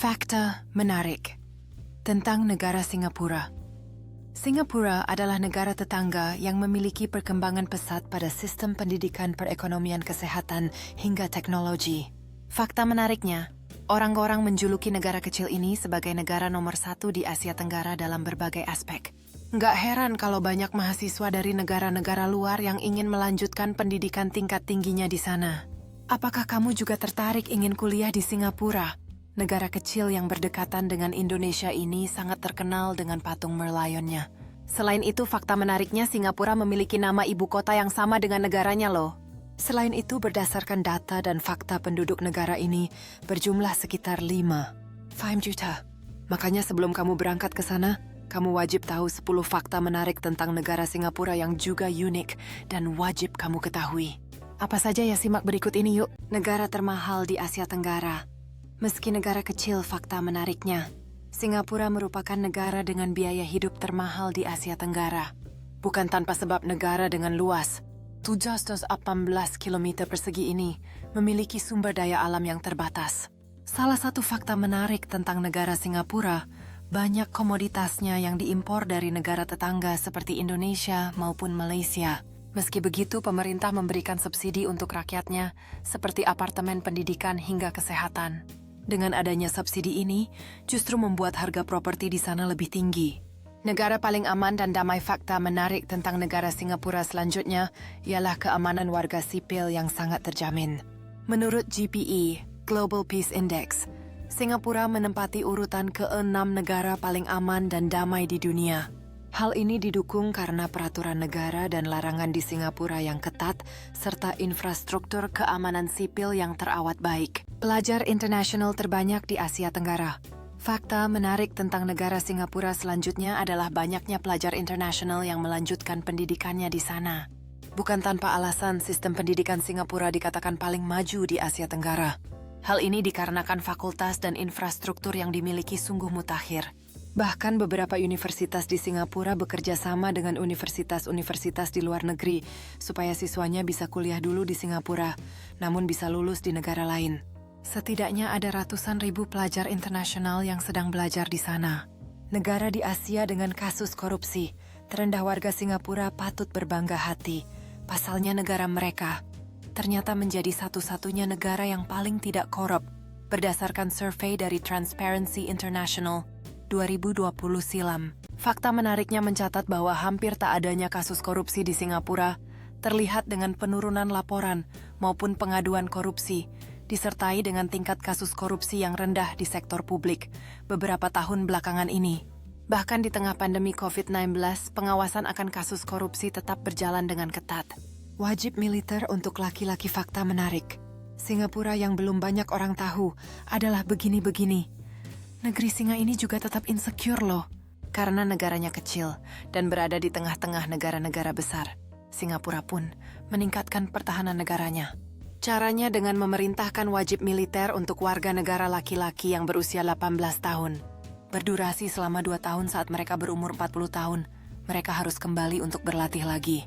Fakta menarik tentang negara Singapura. Singapura adalah negara tetangga yang memiliki perkembangan pesat pada sistem pendidikan, perekonomian, kesehatan, hingga teknologi. Fakta menariknya, orang-orang menjuluki negara kecil ini sebagai negara nomor 1 di Asia Tenggara dalam berbagai aspek. Nggak heran kalau banyak mahasiswa dari negara-negara luar yang ingin melanjutkan pendidikan tingkat tingginya di sana. Apakah kamu juga tertarik ingin kuliah di Singapura? Negara kecil yang berdekatan dengan Indonesia ini sangat terkenal dengan patung Merlionnya. Selain itu, fakta menariknya Singapura memiliki nama ibu kota yang sama dengan negaranya loh. Selain itu, berdasarkan data dan fakta penduduk negara ini berjumlah sekitar 5 juta. Makanya sebelum kamu berangkat ke sana, kamu wajib tahu 10 fakta menarik tentang negara Singapura yang juga unik dan wajib kamu ketahui. Apa saja ya, simak berikut ini yuk. Negara termahal di Asia Tenggara. Meski negara kecil, fakta menariknya, Singapura merupakan negara dengan biaya hidup termahal di Asia Tenggara. Bukan tanpa sebab negara dengan luas 718 km persegi ini memiliki sumber daya alam yang terbatas. Salah satu fakta menarik tentang negara Singapura, banyak komoditasnya yang diimpor dari negara tetangga seperti Indonesia maupun Malaysia. Meski begitu, pemerintah memberikan subsidi untuk rakyatnya, seperti apartemen pendidikan hingga kesehatan. Dengan adanya subsidi ini, justru membuat harga properti di sana lebih tinggi. Negara paling aman dan damai. Fakta menarik tentang negara Singapura selanjutnya ialah keamanan warga sipil yang sangat terjamin. Menurut GPE, Global Peace Index, Singapura menempati urutan ke-6 negara paling aman dan damai di dunia. Hal ini didukung karena peraturan negara dan larangan di Singapura yang ketat, serta infrastruktur keamanan sipil yang terawat baik. Pelajar internasional terbanyak di Asia Tenggara. Fakta menarik tentang negara Singapura selanjutnya adalah banyaknya pelajar internasional yang melanjutkan pendidikannya di sana. Bukan tanpa alasan, sistem pendidikan Singapura dikatakan paling maju di Asia Tenggara. Hal ini dikarenakan fakultas dan infrastruktur yang dimiliki sungguh mutakhir. Bahkan beberapa universitas di Singapura bekerja sama dengan universitas-universitas di luar negeri supaya siswanya bisa kuliah dulu di Singapura, namun bisa lulus di negara lain. Setidaknya ada ratusan ribu pelajar internasional yang sedang belajar di sana. Negara di Asia dengan kasus korupsi, terendah warga Singapura patut berbangga hati. Pasalnya negara mereka ternyata menjadi satu-satunya negara yang paling tidak korup, berdasarkan survei dari Transparency International 2020 silam. Fakta menariknya mencatat bahwa hampir tak adanya kasus korupsi di Singapura, terlihat dengan penurunan laporan maupun pengaduan korupsi, disertai dengan tingkat kasus korupsi yang rendah di sektor publik beberapa tahun belakangan ini. Bahkan di tengah pandemi COVID-19, pengawasan akan kasus korupsi tetap berjalan dengan ketat. Wajib militer untuk laki-laki. Fakta menarik, Singapura yang belum banyak orang tahu adalah begini-begini. Negeri singa ini juga tetap insecure loh, karena negaranya kecil dan berada di tengah-tengah negara-negara besar. Singapura pun meningkatkan pertahanan negaranya. Caranya dengan memerintahkan wajib militer untuk warga negara laki-laki yang berusia 18 tahun. Berdurasi selama 2 tahun. Saat mereka berumur 40 tahun, mereka harus kembali untuk berlatih lagi.